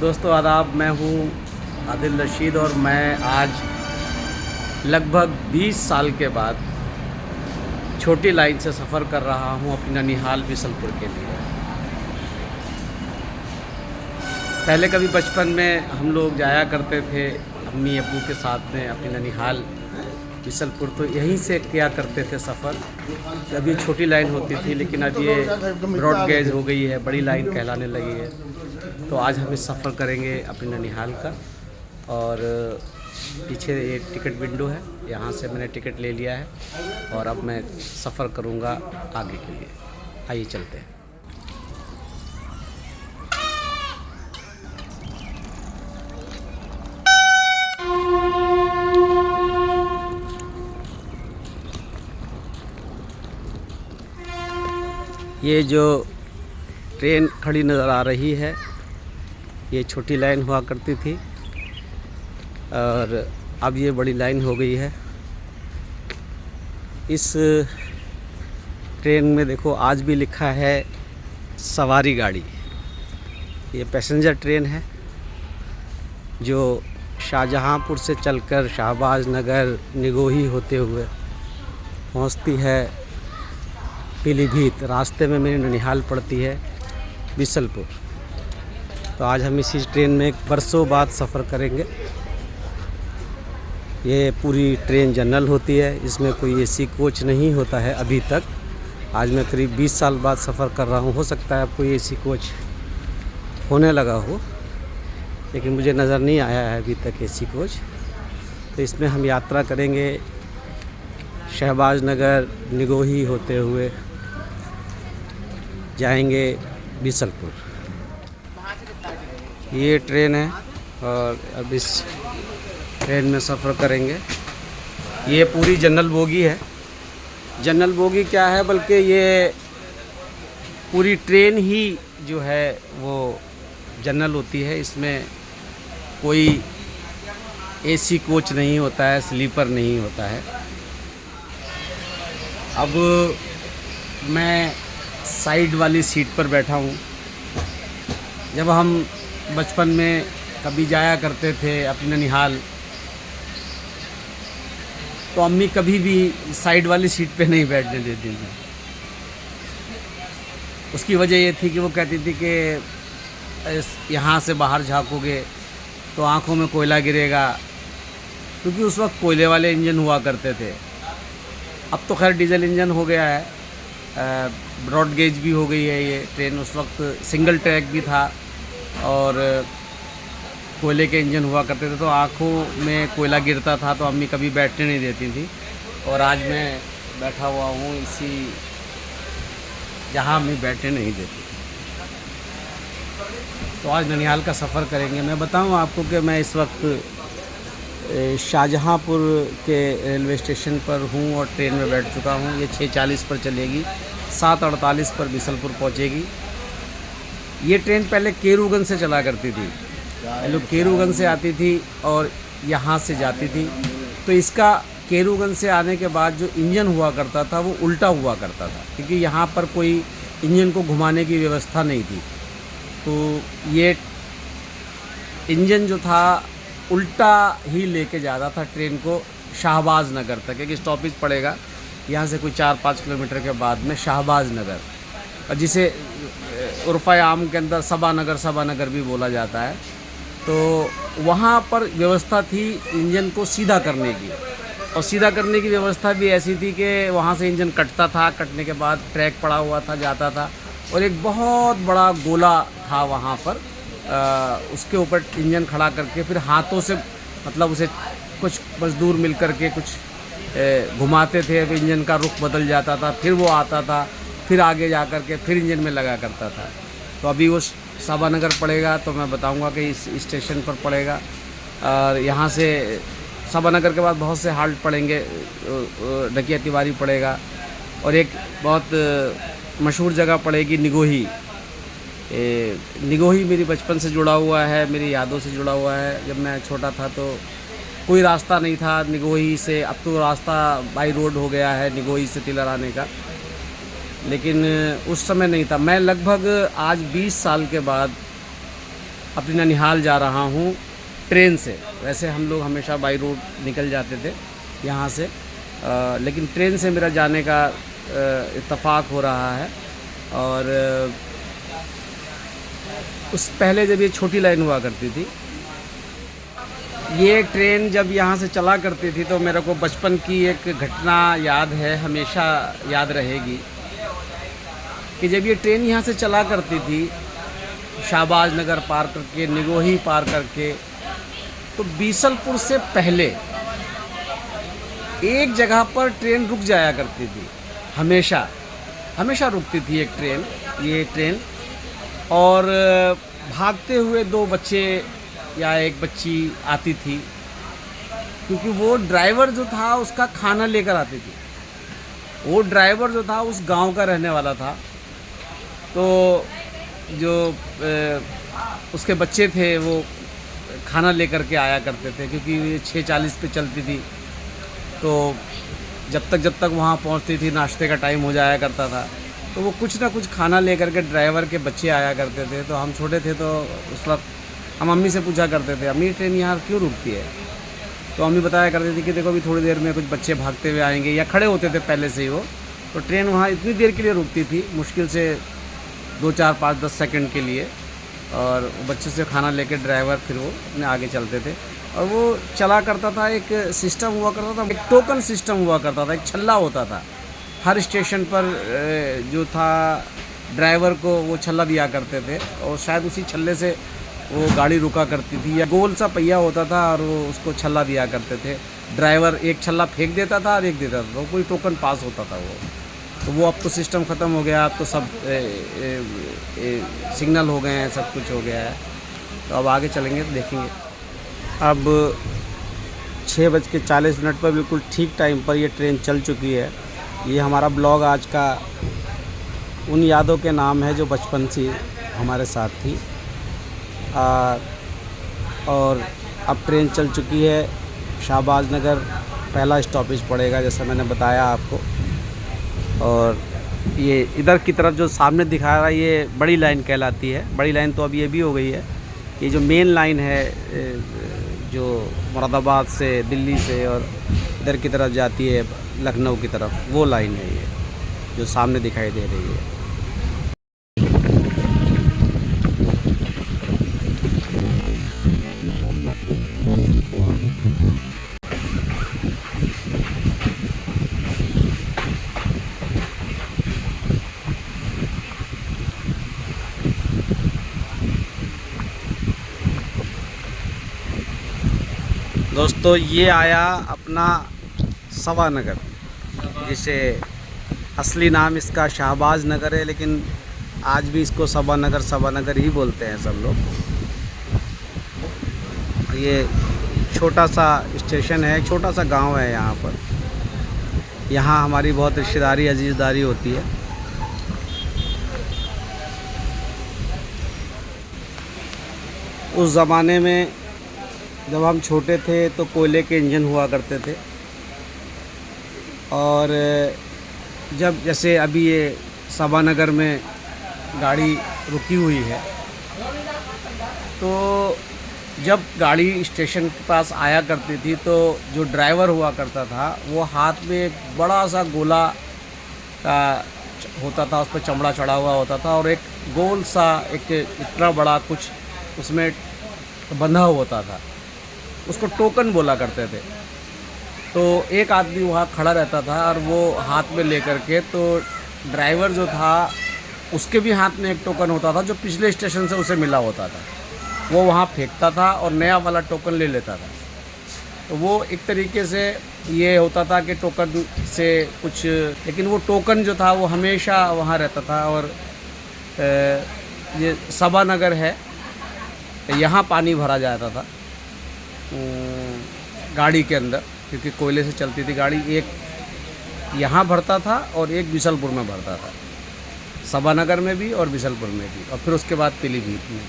दोस्तों आदाब, मैं हूँ आदिल रशीद और मैं आज लगभग 20 साल के बाद छोटी लाइन से सफ़र कर रहा हूँ अपनी ननिहाल बिसलपुर के लिए। पहले कभी बचपन में हम लोग जाया करते थे अम्मी अब्बू के साथ में अपनी ननिहाल बिसलपुर, तो यहीं से किया करते थे सफ़र। जब ये छोटी लाइन होती थी, लेकिन अब ये ब्रॉड गेज हो गई है, बड़ी लाइन कहलाने लगी है। तो आज हम इस सफ़र करेंगे अपनी ननिहाल का। और पीछे ये टिकट विंडो है, यहाँ से मैंने टिकट ले लिया है और अब मैं सफ़र करूँगा आगे के लिए। आइए चलते हैं। ये जो ट्रेन खड़ी नज़र आ रही है, ये छोटी लाइन हुआ करती थी और अब ये बड़ी लाइन हो गई है। इस ट्रेन में देखो आज भी लिखा है सवारी गाड़ी। ये पैसेंजर ट्रेन है जो शाहजहांपुर से चलकर शाहबाज नगर निगोही होते हुए पहुंचती है पीलीभीत। रास्ते में मेरी ननिहाल पड़ती है बिसलपुर। तो आज हम इसी ट्रेन में बरसों बाद सफ़र करेंगे। ये पूरी ट्रेन जनरल होती है, इसमें कोई एसी कोच नहीं होता है अभी तक। आज मैं करीब 20 साल बाद सफ़र कर रहा हूँ। हो सकता है अब कोई एसी कोच होने लगा हो, लेकिन मुझे नज़र नहीं आया है अभी तक एसी कोच। तो इसमें हम यात्रा करेंगे शहबाज नगर निगोही होते हुए जाएंगे बिसलपुर। ये ट्रेन है और अब इस ट्रेन में सफ़र करेंगे। ये पूरी जनरल बोगी है। जनरल बोगी क्या है, बल्कि ये पूरी ट्रेन ही जो है वो जनरल होती है। इसमें कोई एसी कोच नहीं होता है, स्लीपर नहीं होता है। अब मैं साइड वाली सीट पर बैठा हूँ। जब हम बचपन में कभी जाया करते थे अपनी ननिहाल, तो अम्मी कभी भी साइड वाली सीट पे नहीं बैठने देती थी। उसकी वजह ये थी कि वो कहती थी कि यहाँ से बाहर झाँकोगे तो आँखों में कोयला गिरेगा, क्योंकि उस वक्त कोयले वाले इंजन हुआ करते थे। अब तो खैर डीजल इंजन हो गया है, ब्रॉड गेज भी हो गई है ये ट्रेन। उस वक्त सिंगल ट्रैक भी था और कोयले के इंजन हुआ करते थे, तो आँखों में कोयला गिरता था, तो अम्मी कभी बैठने नहीं देती थी। और आज मैं बैठा हुआ हूँ इसी जहाँ अम्मी बैठने नहीं देती। तो आज ननिहाल का सफ़र करेंगे। मैं बताऊँ आपको कि मैं इस वक्त शाहजहांपुर के रेलवे स्टेशन पर हूँ और ट्रेन में बैठ चुका हूँ। ये 6:40 पर चलेगी, 7:48 पर बिसलपुर पहुँचेगी। ये ट्रेन पहले केरूगंज से चला करती थी। लोग केरूगंज से आती थी और यहाँ से जाती थी। तो इसका केरूगंज से आने के बाद जो इंजन हुआ करता था वो उल्टा हुआ करता था, क्योंकि यहाँ पर कोई इंजन को घुमाने की व्यवस्था नहीं थी। तो ये इंजन जो था उल्टा ही लेके जाता था ट्रेन को शाहबाज नगर तक। एक स्टॉपेज पड़ेगा यहाँ से कोई 4-5 किलोमीटर के बाद में शाहबाज नगर, और जिसे उर्फ़ा आम के अंदर सबा नगर भी बोला जाता है। तो वहाँ पर व्यवस्था थी इंजन को सीधा करने की, और सीधा करने की व्यवस्था भी ऐसी थी कि वहाँ से इंजन कटता था, कटने के बाद ट्रैक पड़ा हुआ था, जाता था, और एक बहुत बड़ा गोला था वहाँ पर। उसके ऊपर इंजन खड़ा करके फिर हाथों से, मतलब उसे कुछ मज़दूर मिल कर के कुछ घुमाते थे। अब इंजन का रुख बदल जाता था, फिर वो आता था, फिर आगे जा कर के फिर इंजन में लगा करता था। तो अभी वो सबा नगर पड़ेगा, तो मैं बताऊंगा कि इस स्टेशन पर पड़ेगा। और यहाँ से सबा नगर के बाद बहुत से हाल्ट पड़ेंगे, डकिया तिवारी पड़ेगा, और एक बहुत मशहूर जगह पड़ेगी निगोही। निगोही मेरी बचपन से जुड़ा हुआ है, मेरी यादों से जुड़ा हुआ है। जब मैं छोटा था तो कोई रास्ता नहीं था निगोही से। अब तो रास्ता बाई रोड हो गया है निगोही से तिलर आने का, लेकिन उस समय नहीं था। मैं लगभग आज 20 साल के बाद अपनी ननिहाल जा रहा हूँ ट्रेन से। वैसे हम लोग हमेशा बाई रोड निकल जाते थे यहाँ से, लेकिन ट्रेन से मेरा जाने का इत्तेफाक हो रहा है। और उस पहले जब ये छोटी लाइन हुआ करती थी, ये ट्रेन जब यहाँ से चला करती थी, तो मेरे को बचपन की एक घटना याद है, हमेशा याद रहेगी कि जब ये ट्रेन यहाँ से चला करती थी, शाहबाज नगर पार करके, निगोही पार करके, तो बीसलपुर से पहले एक जगह पर ट्रेन रुक जाया करती थी। हमेशा हमेशा रुकती थी एक ट्रेन, ये ट्रेन। और भागते हुए दो बच्चे या एक बच्ची आती थी, क्योंकि वो ड्राइवर जो था उसका खाना लेकर आती थी। वो ड्राइवर जो था उस गांव का रहने वाला था, तो जो उसके बच्चे थे वो खाना लेकर के आया करते थे, क्योंकि ये 6:40 पे चलती थी। तो जब तक वहाँ पहुँचती थी नाश्ते का टाइम हो जाया करता था, तो वो कुछ ना कुछ खाना लेकर के ड्राइवर के बच्चे आया करते थे। तो हम छोटे थे, तो उस वक्त हम अम्मी से पूछा करते थे, अम्मी ट्रेन यहाँ क्यों रुकती है? तो अम्मी बताया करती थी कि देखो अभी थोड़ी देर में कुछ बच्चे भागते हुए आएंगे, या खड़े होते थे पहले से ही वो। तो ट्रेन वहाँ इतनी देर के लिए रुकती थी, मुश्किल से 2, 4, 5, 10 सेकंड के लिए। और बच्चे से खाना लेके ड्राइवर फिर वो अपने आगे चलते थे। और वो चला करता था, एक सिस्टम हुआ करता था, एक टोकन सिस्टम हुआ करता था, एक छल्ला होता था हर स्टेशन पर। जो था ड्राइवर को वो छल्ला दिया करते थे, और शायद उसी छल्ले से वो गाड़ी रुका करती थी, या गोल सा पहिया होता था और वो उसको छल्ला दिया करते थे। ड्राइवर एक छल्ला फेंक देता था और एक देता था, तो कोई टोकन पास होता था वो। तो वो अब तो सिस्टम ख़त्म हो गया, अब तो सब सिग्नल हो गए हैं, सब कुछ हो गया है। तो अब आगे चलेंगे तो देखेंगे। अब 6:40 पर बिल्कुल ठीक टाइम पर ये ट्रेन चल चुकी है। ये हमारा ब्लॉग आज का उन यादों के नाम है जो बचपन से हमारे साथ थी। और अब ट्रेन चल चुकी है, शाहबाज नगर पहला स्टॉपेज पड़ेगा, जैसा मैंने बताया आपको। और ये इधर की तरफ जो सामने दिखा रहा है, ये बड़ी लाइन कहलाती है। बड़ी लाइन तो अब ये भी हो गई है। ये जो मेन लाइन है, जो मुरादाबाद से, दिल्ली से और इधर की तरफ जाती है लखनऊ की तरफ, वो लाइन है ये जो सामने दिखाई दे रही है। दोस्तों, ये आया अपना सवा नगर, जिसे असली नाम इसका शाहबाज नगर है, लेकिन आज भी इसको सवा नगर ही बोलते हैं सब लोग। ये छोटा सा स्टेशन है, छोटा सा गांव है यहाँ पर। यहाँ हमारी बहुत रिश्तेदारी, अजीज़दारी होती है। उस ज़माने में जब हम छोटे थे तो कोयले के इंजन हुआ करते थे। और जब जैसे अभी ये सवा नगर में गाड़ी रुकी हुई है, तो जब गाड़ी स्टेशन के पास आया करती थी, तो जो ड्राइवर हुआ करता था वो हाथ में एक बड़ा सा गोला का होता था, उस पर चमड़ा चढ़ा हुआ होता था, और एक गोल सा एक इतना बड़ा कुछ उसमें बंधा हुआ होता था। उसको टोकन बोला करते थे। तो एक आदमी वहाँ खड़ा रहता था और वो हाथ में लेकर के, तो ड्राइवर जो था उसके भी हाथ में एक टोकन होता था जो पिछले स्टेशन से उसे मिला होता था। वो वहाँ फेंकता था और नया वाला टोकन ले लेता था। तो वो एक तरीके से ये होता था कि टोकन से कुछ, लेकिन वो टोकन जो था वो हमेशा वहाँ रहता था। और ये सवा नगर है, यहाँ पानी भरा जाता था गाड़ी के अंदर, क्योंकि कोयले से चलती थी गाड़ी। एक यहाँ भरता था और एक बिशलपुर में भरता था, सवा नगर में भी और बिशलपुर में भी, और फिर उसके बाद पीलीभीत में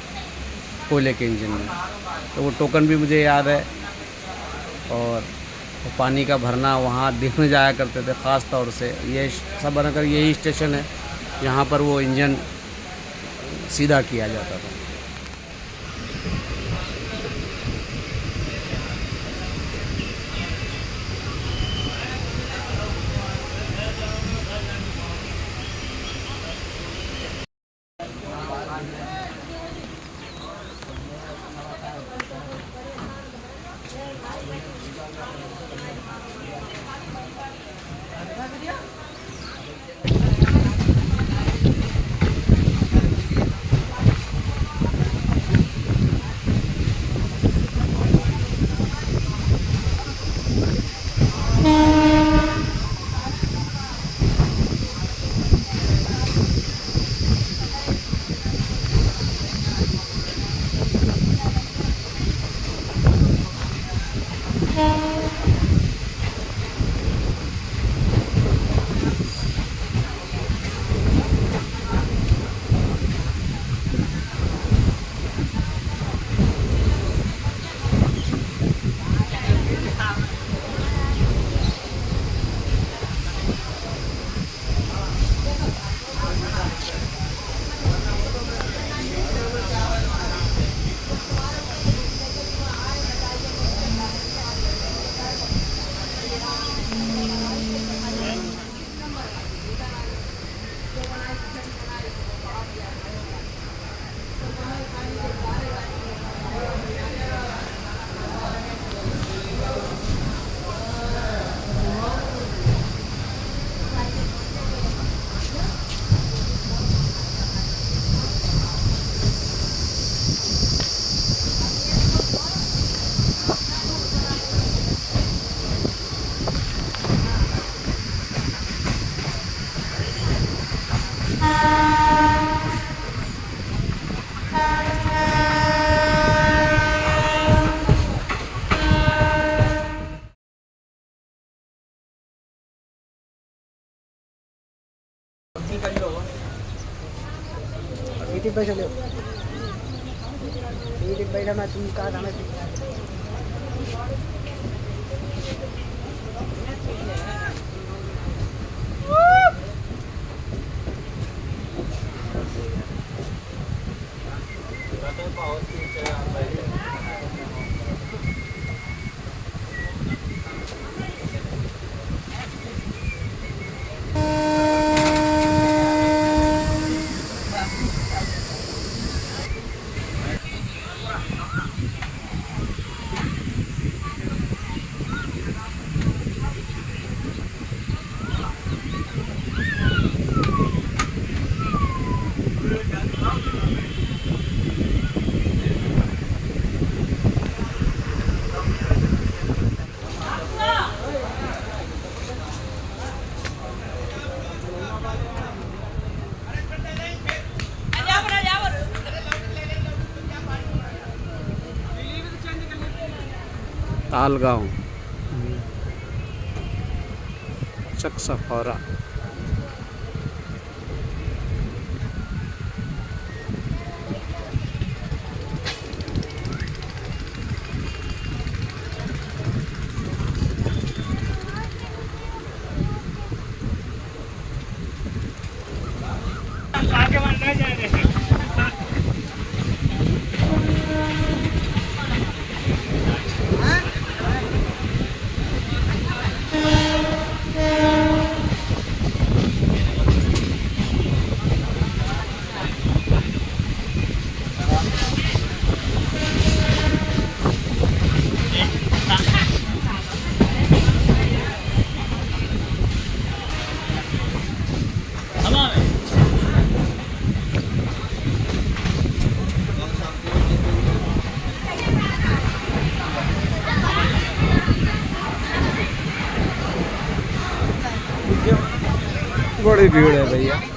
कोयले के इंजन में। तो वो टोकन भी मुझे याद है। और वो पानी का भरना वहाँ देखने जाया करते थे ख़ास तौर से। ये सवा नगर यही स्टेशन है यहाँ पर वो इंजन सीधा किया जाता था। डिब्बे चले ये डिब्बे का मैं तुम कहा था मैं तालगांव चकसफौरा। बड़ी भीड़ है भैया।